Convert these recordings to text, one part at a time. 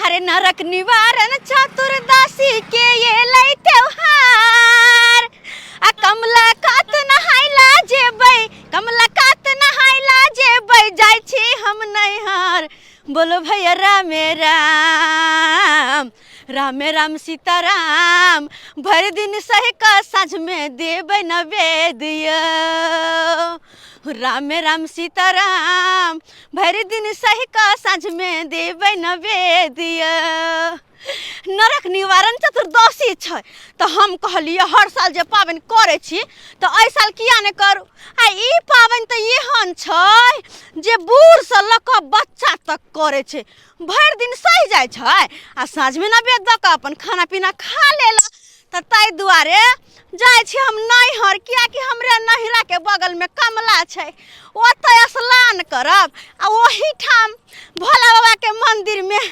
अरे नरक निवारण चतुर्दशी के ये लई त्योहार आ कमलाकात नहाइला जेबै कमलाकात नहाइला जेबै जाइ छी हम नैहर बोलो भैया रामे राम रामे राम सीताराम भर दिन सह का साँझ में देबै नैवेद्य रामे राम सीताराम भर दिन सह का साँझ में देबै नैवेद्य नरक निवारण चतुर्दशी छै तो हम कहलिए हर साल जे पाबनि करै छी तो एहि साल किया नहि करू आ ई पाबनि तो एहन छै जे बूढ़ से लऽ कऽ बच्चा तक करे छै भरि दिन सहि जाइ छै आ साँझमे नैवेद्य दऽ कऽ अपन खाना पीना खा लेला तो ताहि दुआरे जाइ छी हम नैहर कियाकि हमरे नैहरा के बगल में कमला छै ओतय स्नान करब आ ओही ठाम भोला बाबा के मंदिर में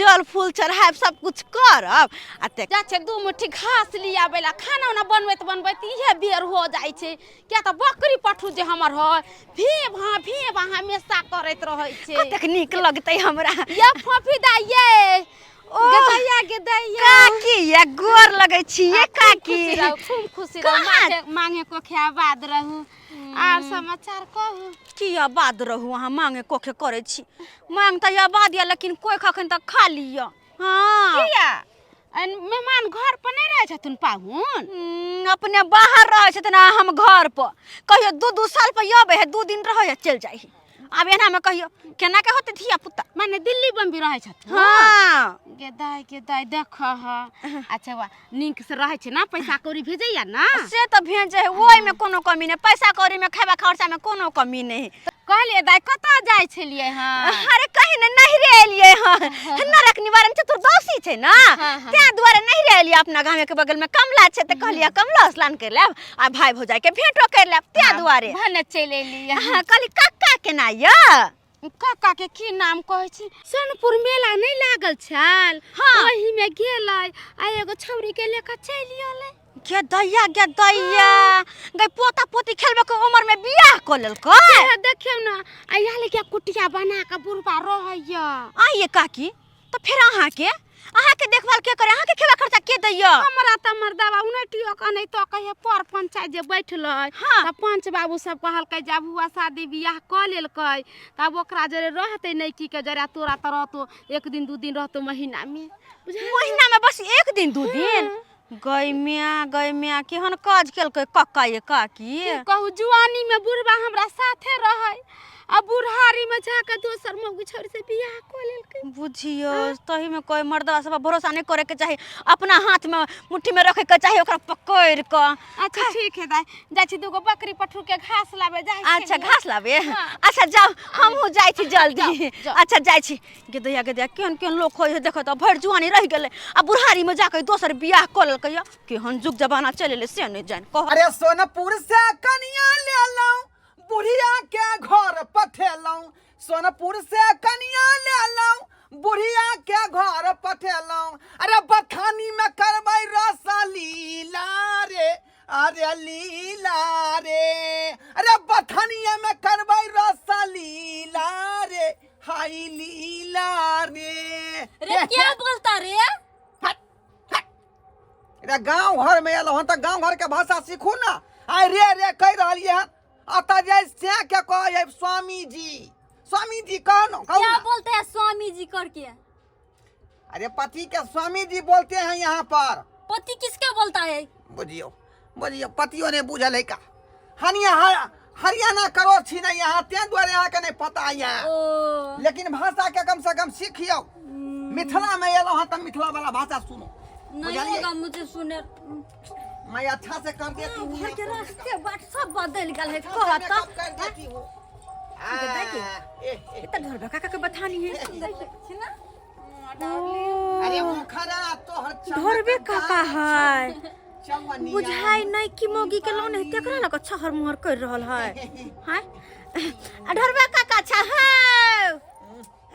जल फूल चढ़ाब सब कुछ करब आ जा छै दू मुट्ठी घास लिया बेला खाना उना बनबैत बनबैत इहे बेर हो जाइ छै किया तऽ बकरी पठू जे हमर है भी वहाँ हमेशा करैत रहै छै कतेक नीक लगतै हमरा ये फफीदा ये ओ गदैया काकी ये गोर लगै छी ये काकी खूब खुशी रहू मांगे कोखे आबाद रहू आर समाचार कहू की आबाद रहू अहाँ मांगे कोखे करे छी मांग त आबाद या लेकिन कोई खखन तक खा लिया हां किया मेहमान घर पर नहीं रहे छथुन पाहुन अपने बाहर रहे छथुन हम घर पर कहियो दू साल पर आबे है 2 दिन रहे चल जाई अब एना में कहियो केना के होते धिया पुता माने दिल्ली बम्बई रहे छथुन हां गेदाई देख ह अच्छा वा नीक से रहे छै ना पैसा कौड़ी भेजैया ना से त भेजे ओइ में कोनो कमी नहीं पैसा कौड़ी में खाबा खर्चा में कोनो कमी नहीं कहलिए दाई कता जाय छलिए हां अरे कहीं नहीं रे एलिए हां नरक निवारण चतुर्दशी छै ना त्या द्वारा नहीं रे एलिए अपना गांव के बगल में कमला छै त कहलिए कमला स्नान कर लेब आ भाई भौजाई के भेंटो कर लेब त्या द्वारे भने चले एलिए हां कहली काका के ना या काका के की नाम कहै छी सोनपुर मेला नहीं लागल छल ओही में गेलै आ एगो छौरी के लेके चलि आलै के दैया गई पोता पोती खेलबे के उम्र में बियाह क लेलकै देखियौ ना आइया ले के कुटिया बना के बुढ़बा रहैया आइए काकी तो फिर अहाँ के देखभाल के करे अहाँ के खेवा खर्चा के दैया हमरा त मर्दावा उनटियो का नहीं तो कहे पर पंचायत जे बैठलै त पंच बाबू सब कहलकै जब हुआ शादी बियाह क लेलकै तब ओकरा जरे रहते नहीं की के जरा तोरा तरह तो 1 दिन 2 दिन रहतो महीना में बस 1 दिन 2 दिन गई मिया केहन काज केलकै कक्का ये काकी कहू जुआनी में बुढ़बा हमरा साथे रहै आ बुढ़ारी में जाके दोसर मौगी छोरी से बियाह क लेलकै बुझियो तही में कोई मर्दवा सब भरोसा नहीं करे के चाही अपना हाथ में मुट्ठी में रखे के चाही ओकरा पकड़ के अच्छा ठीक है दाई जाय छी दुगो बकरी पठरू के घास लाबे जाय छी अच्छा घास लाबे अच्छा जाओ हमहु जाय छी जल्दी अच्छा जाय छी गेदैया केहन लोग होय देखो त भर जुआनी रह गेले आ बुढ़ारी में जाके दोसर बियाह क लेलकै केहन जुग जमाना चलेले से नहीं जान कह अरे सोनपुर से कनिया ले लऊं बुढ़िया के घर पठेलऊं सोनपुर से कनिया ले लऊं बुढ़िया के घर पठेलऊं अरे बथानी में करबै रस लीला रे अरे लीला रे अरे बथानिया में करबै रस लीला रे हाय लीला रे क्या बोलता रे गाँव घर में एलो हन त गाँव घर के भाषा सीखू ना आय रे कह रहलिए हन अता जैसे क्या कहे स्वामी जी कौन क्या बोलते हैं स्वामी जी करके अरे पति के स्वामी जी बोलते हैं यहाँ पर पति किसका बोलता है बुझियो पतियों ने बुझल है का हरियाणा करो छी नहीं यहाँ ते द्वारे यहाँ के नहीं पता है लेकिन भाषा के कम से कम सीखियो मिथिला में एलो हन त मिथिला वाला भाषा सुनो नहीं होगा मुझे सुने मैं अच्छा से कर देती हूँ घर के रास्ते बाट सब बदल गल है कहता कर देती हूँ इतना घर काका के बथानी है अरे वो खरा तो घर बे काका है बुझाई नहीं कि मोगी के लोन है तेकरा लग छहर मुहर कर रहल है हैं ढरबा काका छ है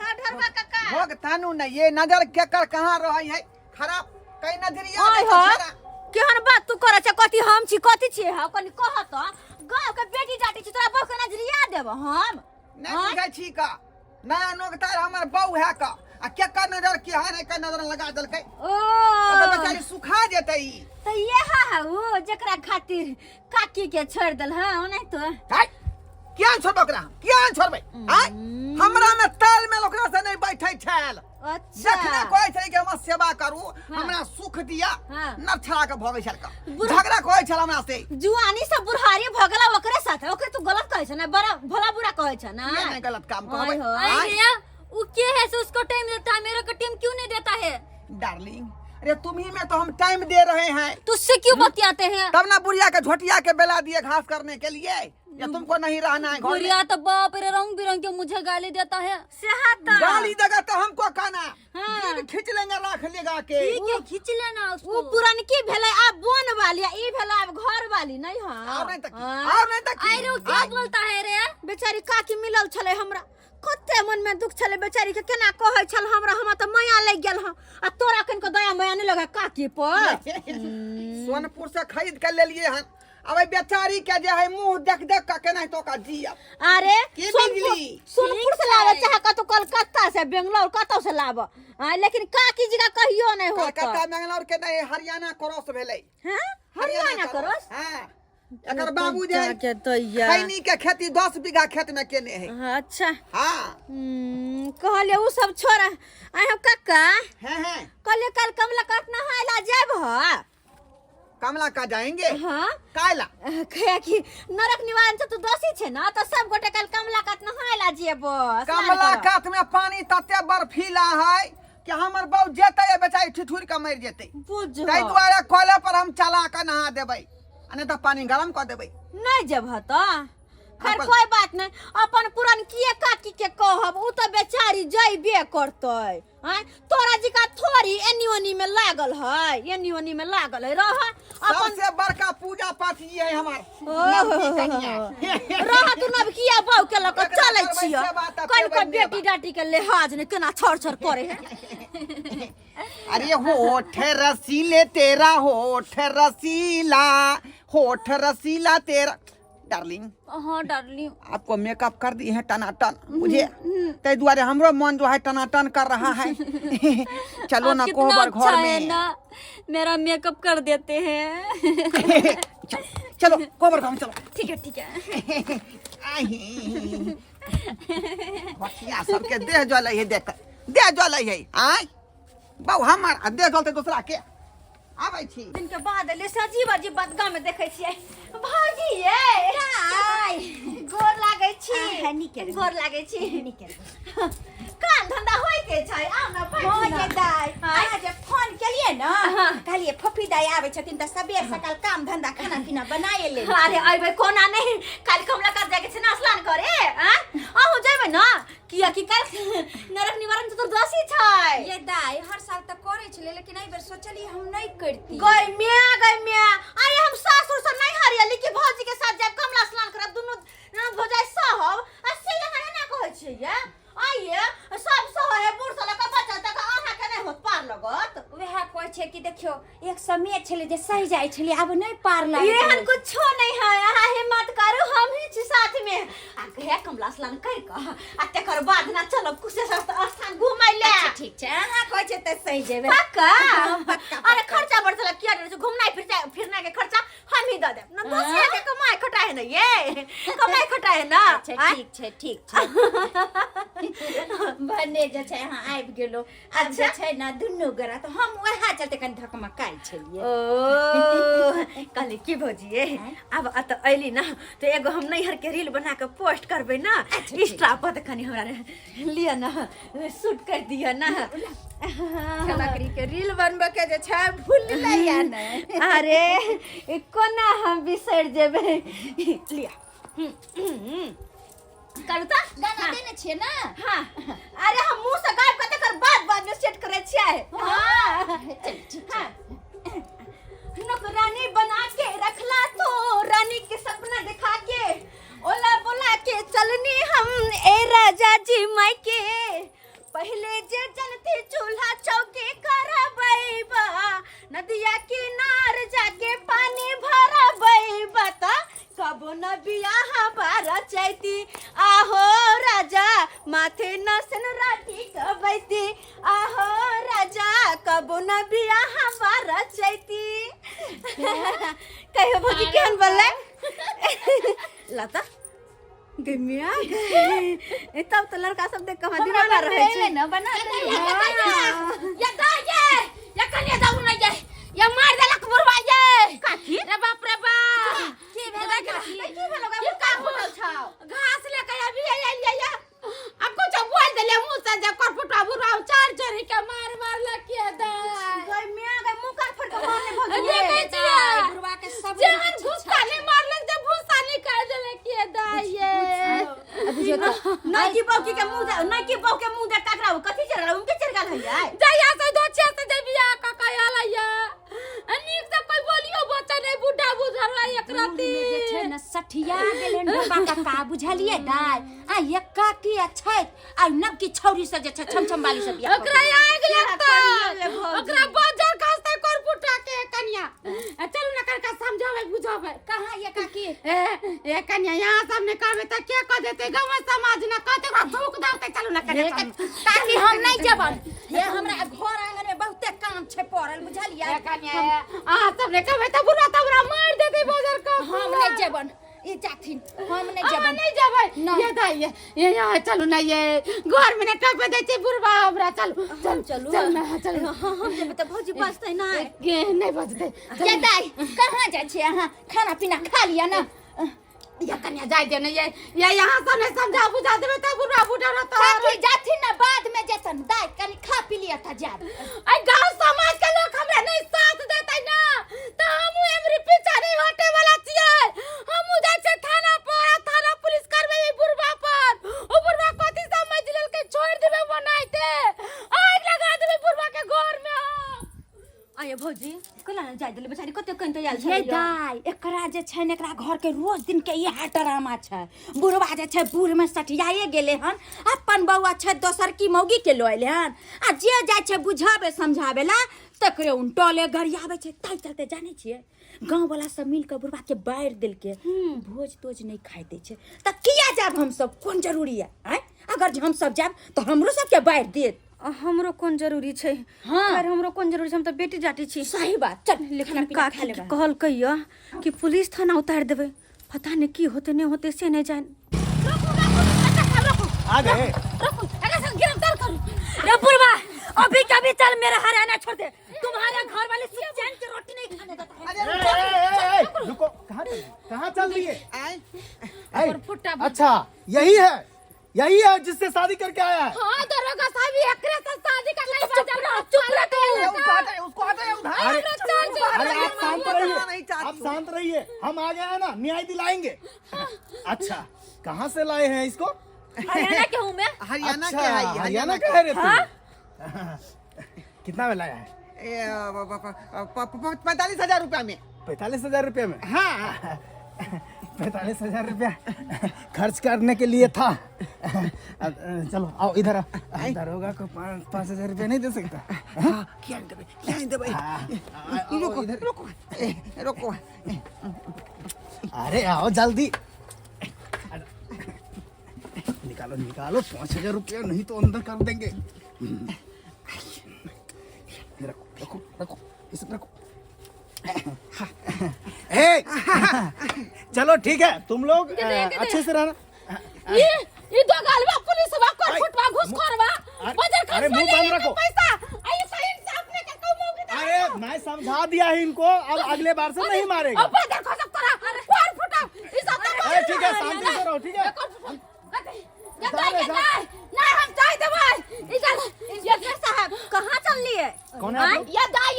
हां ढरबा काका भोग तानू न ये नजर के कर कहां रहै है खराब कई नजरिया है केहन बात तू करे छ कथि हम छी कथि छी हा कनी कह त गांव के बेटी जाटी छी तोरा बहु के नजरिया देब हम नहीं बुझै छी का नया नोगतार हमर बहू है का आ के का नजर की है नहीं पे नजर लगा दलकै ओ तो बेचारी सुखा जेतै तो ये हा वो जकरा खातिर काकी के छोड़ दल हां नहीं तो हाय क्या छोड़ ओकरा क्या छोड़बै हाय हमरा में ताल में ओकरा से नहीं बैठै छैल अच्छा जखने कहै छै कि हम सेवा करू हमरा सुख दिया नछड़ा के भगै छल का झगड़ा कहै छल हमरा से जुआनी से बुढ़ारी भगला ओकरे साथ ओकरे तू गलत कहै छ ना बड़ा भला बुरा कहै छ ना ये नहीं गलत काम कहबै भैया वो क्या है से उसको टाइम देता है मेरे को टाइम क्यों नहीं देता है? डार्लिंग अरे तुम्ही में तो हम टाइम दे रहे हैं तुझसे क्यों बतियाते हैं? तब ना बुढ़िया के झोटिया के बेला दिए घास करने के लिए या तुमको नहीं रहना है घर में बुढ़िया तो बाप रे रंग बिरंग के मुझे गाली देता है। गाली देगा तो हमको कहना जीभ खींच लेंगे राख लेगा के ठीक है खींच लेना उसको। वो पुरनकी भेलै अब बोन वाली ई भेलै अब घर वाली नहीं हां और नहीं तक और नहीं तक अरे वो क्या बोलता है रे? बेचारी काकी मिलल छले हमरा कते मन में दुख छले बेचारी के केना कहै छल हमरा त माया लग गेल ह आ तोरा कन को दया माया नहीं लगा काकी पर सोनपुर से खरीद के ले लिए हन अब बेचारी के जे है मुंह देख देख के केना तो का जिया अरे की बिजली सोनपुर से लावे चाहे का तो कलकत्ता से बेंगलोर कतौ से लाव लेकिन काकी जी का कहियो नहीं होता कलकत्ता बेंगलोर के नहीं हरियाणा क्रॉस भेलै हां हरियाणा क्रॉस हां एकर बाबू जे के दैया खैनी के खेती 10 बीघा खेत में केने है अच्छा हां कहले उ सब छोड़ा आइ हम काका हैं कहले कल कमला काटना हैला जाब ह कमला का जाएंगे हां कायला कहे कि नरक निवारण से तू दोषी छे ना तो सब गोटे कल कमला काटना हैला जेबो कमला कात में पानी तते बर्फीला है कि हमर बहु जेते बेचारी ठिठुर के मर जेते बुझ ताहि द्वारे कोले पर हम चला के नहा देबै अने तो पानी गरम कर देबै नहीं जब ह तो खैर कोई बात नहीं अपन पुरान किए काकी के कहब उ तो बेचारी जइबे करतै हैं तोरा जी का थोड़ी एनी ओनी में लागल है एनी ओनी में लागल है रह अपन सबसे बड़का पूजा पाठ ये है हमार रह तू नब किया बहु के लक चलै छियो कल को बेटी डाटी के लिहाज ने केना छोड़ छोड़ करे है अरे होठ रसीले तेरा होठ रसीला तेरा डार्लिंग हाँ डार्लिंग आपको मेकअप कर दी है टनाटन मुझे तै द्वारे हमरो मन जो है टनाटन कर रहा है चलो ना कोहबर अच्छा घर है में ना मेरा मेकअप कर देते हैं। चलो कोहबर घर में चलो ठीक है बचिया सबके देह जल है देख देह जल है आय बहु हमार देह जलते दूसरा के आबै छी दिन के बाद ले सजीव अजीब बात गांव में देखे छियै भाजी ये हाय गोर लागै छी निके गोर लागै छी निके काम धंधा होय के छै आउ ना हो जे दाई अहाँ जे फोन केलिए न कहलिए फफी दाई आबै छथिन त सबेर सकाल काम धंधा खाना पीना बनाए ले अरे अइबै कोना नहीं काल कमला कर जाके छै ना स्नान करे हैं आहू जेबै ना किया कि काल नरक निवारण चतुर्दशी छै ये दाई हर साल त करे छले लेकिन एहि बेर सोचली हम नहीं करती गई मिया अरे हम सासुर से नहीं हरियली कि भौजी के साथ जाब कमला स्नान करब दुनु भौजाई सहब आ से यहाँ ना कहै छियै आइए सब सह है बूढ़ से लका बच्चा तक आहा के नहीं होत पार लगत वह कहै छै कि देखियो एक समय छले जे सही जाय छले अब नहीं पार लागे एहन कुछो नहीं है अहाँ हिम्मत करू हम ही छी साथ में आ कहे कमला स्नान कर के आ तकर बाद ना चलो कुशेश्वर स्थान घुमै ले अच्छा ठीक छै अहाँ कहै छै त सही जेबे पक्का अरे खर्चा बढ़ चला किया रे घूमना फिरना के खर्चा हम ही द देब ना दोसरे के कमाई खटाए न ये कमाई खटाए ना अच्छा ठीक छै भने जे छै अहाँ आबि गेलो अब जे छै ना दुन्नु गरा त हम वहा चलते कन धकमकाई छलिए ओ कहले की भौजी अब अत अइली ना तो एगो हम नैहर के रील बना के पोस्ट करबै ना इंस्टा पर त कनी हमरा लिया ना शूट कर दिया ना लकड़ी के रील बनबे के जे छै भूल लिया ना अरे कोना हम बिसर जेबै लिया करता गाना देने छिए ना हां अरे हम मुंह से गायब करते कर बाद में सेट करे छियै हां चल ठीक है नौकरानी बना के रखला तो रानी के सपना दिखा के ओला बोला के चलनी हम ए राजा जी माई के पहले जे जनती चूल्हा चौकी करबैबा नदिया किनार जाके पानी भरबैबा त कबो न बियाह बारा चैती आहो राजा माथे न सन राठी कबैती आहो राजा कबो न बिया हमारा चैती कहियो भौजी केहन बोलले लता गमिया ए तब तो लड़का सब देख के दीवाना रहे छै ना बना या कन्या जाऊ ना ये या मार देलक बुरवा ये काकी रे बाप रे बाप की भेला की भेला का फुटल छाव घास लेके अभी या अब कुछ बोल देले मुंह से जे करपुटा बुरवा चार चोरी के मार लकिए दे गमिया के मुंह काट फट के मारने भौजी ये बेचिया बुरवा के सब जेहन घुसका नहीं मारलक जे भूसा निकाल देले के दाइए बुझियो तो नाकी बौकी के मुंह दे नाकी बौ के मुंह दे टकरा कथि चल रहा उनके चल गेल है जया से दो छे से जे बिया का आला या अनिक से कोई बोलियो बच्चा नहीं बुढ़ा बुझरवा एक राती जे छै न सठिया गेलन बाबा का बुझलिए दाय आ ये काकी छै आ नब की छौरी से जे छै छमछम वाली से बिया ओकरा आग लगता ओकरा बाजार कास्ता कर फुटा के कन्या चलू ना करका समझावे बुझावे कहां ये काकी ए कन्या यहां सामने कहबे त के क देते गांव समाज ना कहते ओकरा थूक देते चलू ना करे काकी हम नहीं जबन ये हमरा घर आंगन में बहुते काम छै पड़ल बुझलिए कन्या आ सबने कहबे त बुरा मार देते बाजार का हम नहीं जबन ये जाथिन हम नहीं जबन नहीं जबै ये दाई ये यहाँ चलू ना ये घर में टप दे छै बुरबा हमरा चलू चल ना चल हम जेबे त भौजी बसतै ना के नहीं बजते ये दाई कहां जाय छी अहां खाना पीना खा लिया ना ये कन्या जाय दे ना ये यहाँ सामने समझा बुझा देबे त बुरा बुढ़ा रहता काकी जाथिन ना बाद में जेतन दाई कनी खा पी लिया था जा आई गांव समाज के लोग हमरा नहीं साथ देतै ना त हम एमरी पीछा नहीं हटे वाला छियै हम जाय छै थाना पुलिस करबे बुरबा पर ओ बुरबा कथि समझ लेल के छोड़ देबे बनाइते आग लगा देबे बुरबा के घर में आये भौजी कला न जाय देले बेचारी कते कन तैयार छै ये दाई एकरा जे छै ने एकरा घर के रोज दिन के इहे ड्रामा छै बुढ़वा जे छै बूढ़ में सठियाए गेले हन अपन बौआ छै दोसर की मौगी के लइले हन आ जे जाय छै बुझाबे समझाबे ला तकरे उनटोले गरियाबे छै ताई चलते जाने छिए गांव वाला सब मिल के बुढ़वा के बाहर दिल के भोज तोज नहीं खाइ दे छै त किया जाब हम सब कोन जरूरी है अगर हम सब जाब तो हमरो सब के बाहर देत हमरो कोन जरूरी छै खैर हमरो कोन जरूरी छै हम त बेटी जाटी छी सही बात चल लेकिन काकी कहल कहियो कि पुलिस थाना उतार देबे पता नहीं की होते नहीं होते से नहीं जान आ गए अरे सब गिरफ्तार करो रे बुढ़वा अभी कभी चल मेरा हरियाणा छोड़ दे तुम्हारे घर वाले चैन की रोटी नहीं खाने देता है रुको कहाँ चल रही है फुट्टा अच्छा यही है जिससे शादी करके आया है हां दरोगा साहब एकरे से शादी कर ले चुप रह तू उसको हटाए उधर अरे आप शांत रहिए हम आ गए हैं ना न्याय दिलाएंगे अच्छा कहाँ से लाए हैं इसको हरियाणा के हूँ मैं हरियाणा के है हरियाणा का है रे तू कितना में लाया है 45,000 रुपया में 45,000 रुपये में हाँ 45,000 रुपया खर्च करने के लिए था चलो आओ इधर आओ दरोगा को 5,000 रुपया नहीं दे सकता क्या दे भाई रुको अरे आओ जल्दी निकालो 5,000 रुपया नहीं तो अंदर कर देंगे रखो इसे रखो चलो ठीक है तुम लोग अच्छे से रहना ये दो गालवा पुलिस वा कर फुटवा घुसखोरवा बाजार अरे मुंह बंद रखो पैसा आई सही इंसाफ ने कर कहूं अरे मैं समझा दिया है इनको अब अगले बार से नहीं मारेगा अब बाजार खत्म करा कोर फुटा इस सब ठीक है शांति से रहो ठीक है नहीं हम चाय दवाई ये साहब कहां चल लिए कौन है ये दाई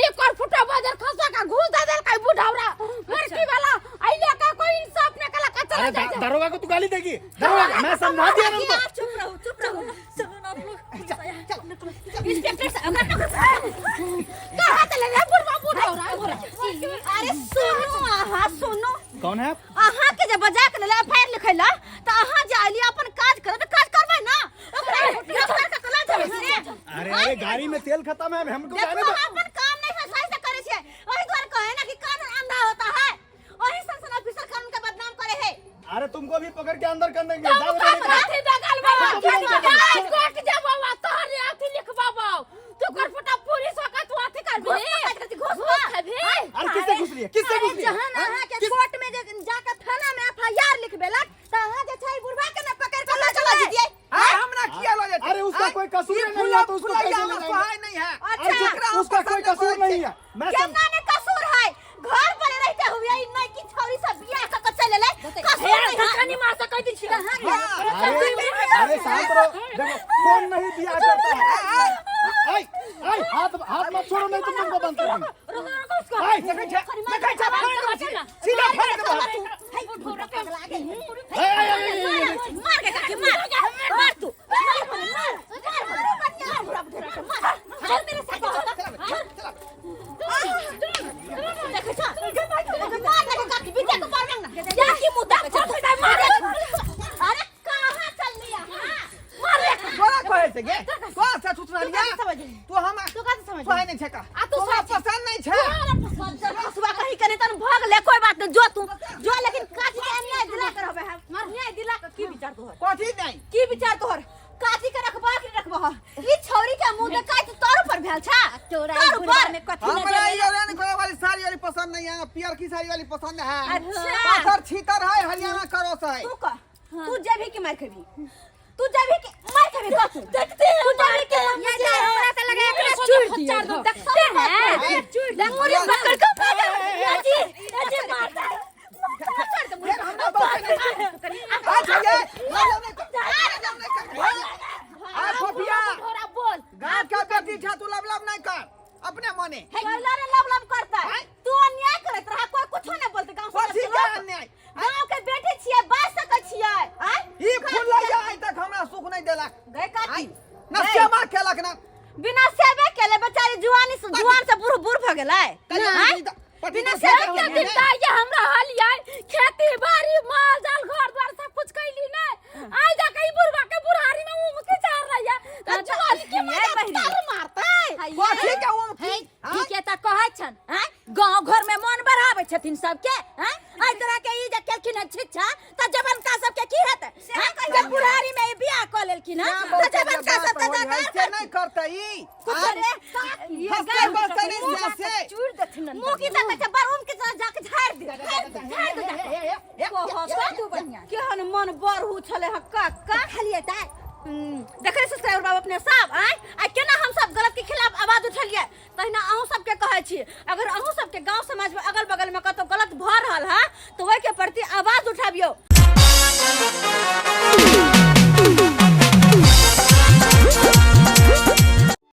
ये कोर फुटा बाजार खसा का घुस दे देल का बुढ़ावरा मरती वाला आइले का कोई इंसाफ ने कला का चला जाए दरोगा को तू गाली देगी दरोगा मैं समझा दिया ना उनको चुप रहो चलो ना आप लोग इंस्पेक्टर साहब कहां चले रे बुढ़ावरा अरे सुनो सुनो कौन है अहाँ के जब बजा के ले एफआईआर लिखैला त अहाँ जाली अपन काज करे त काज करबै ना ओकरा गिरफ्तार के कला जाबे अरे गाड़ी में तेल खत्म है हमको जाने दो अपन काम नहीं है सही से करे छे ओही द्वार कहे ना कि कानून अंधा होता है ओही संसन ऑफिसर कानून के बदनाम करे है अरे तुमको भी पकड़ के अंदर कर देंगे जाओ हाथी दगल बाबा कोर्ट जा बाबा तोहरे हाथी लिख बाबा तू कर फटा अरे किससे घुस लिए किससे घुस लिए जहां अहाँ के कोर्ट में जाके थाना में एफआईआर लिखबेलक त अहाँ जे छै बुढ़वा के न पकड़ के चला दिए हमरा किया लो जाते अरे उसका कोई कसूर नहीं है तो उसको कैसे ले जाएंगे? सहाय नहीं है अच्छा उसका कोई कसूर नहीं है मैं केना ने कसूर है घर पर रहते हुए इ नहीं की छौरी सब बियाह क चले ले कसूर नहीं है कनी मार से कह दी छी अरे शांत रहो देखो कौन नहीं दिया करता है आई आई हाथ हाथ मत छोड़ो नहीं तो तुमको बंद कर दूंगा आई सीधा फाड़ दो मार के काकी मार तू चल मेरे साथ देखो सा मार के काकी बिटे को मार ना या की मुद्दा मार अरे कहां चल लिया मार बड़ा कोहे से गे कौन सा सूचना लिया तू हम तू का समझ सहाय नहीं छका आ तू पसंद नहीं छे सुबह कहीं करे तन भाग ले कोई बात नहीं जो तू जो लेकिन काची के अन्याय दिला कर हबे मार न्याय दिला के की विचार तोहर कथी नहीं की विचार तोहर काची के रखबा के रखबा ई छौरी के मुंह दे काई तोर पर भेल छा तोर ऊपर में कथी हमरा ये रन करे वाली साड़ी वाली पसंद नहीं है पियर की साड़ी वाली पसंद है अच्छा। पाथर छीतर है हरियाणा करो से तू का तू जेबी के मार खबी तू जेबी के मार खबी तू देखते तू जेबी के ये हमरा त लगे एकरा चूड़ दिया चार दो देखते हैं चूड़ दे मुरी पकड़ के मार जी मारता है छोड़ दे मुरी आ जाइए आ खोपिया थोड़ा बोल गांव का बेटी छा तू लबलब नहीं कर अपने मने पहला रे लब करता है तू अन्याय करत रहा कोई कुछ नहीं बोलते गांव कथी के अन्याय गांव के बेटी छिए बात सकै छिए आ ई फूल लगा आइ तक हमरा सुख नहीं देलक गए काटी न सेवा केलक न बिना सेवे केले बेचारी जुआनी से जुआन से बूढ़ भ गेलै बिना सेवा के दिखता ये हमरा हाल यार खेती बाड़ी माल जाल घर द्वार सब कुछ कैली ना आई जा कहीं बुढ़वा के बुढ़ारी में मुंह के चार रहिया त जुआनी के मारता है कथी के वो ठीक है त कहै छन हैं गांव घर में मन बढ़ावे छथिन सबके हैं आई तरह के ई जे केलखिन है छिच्छा त जबन का सबके की हेतै जब बुढ़ारी में ई बियाह क लेलखिन है त जबन का सब त ऐसे नहीं करते ई अरे ये गाय बस्ता नहीं से चूड़ देथिन मुंह की त के बारूम के साथ जाके झाड़ दे तू बढ़िया केहन मन बरहु छले ह का खलिए त देखे ससुराल बाबू अपने सब आय आ केना हम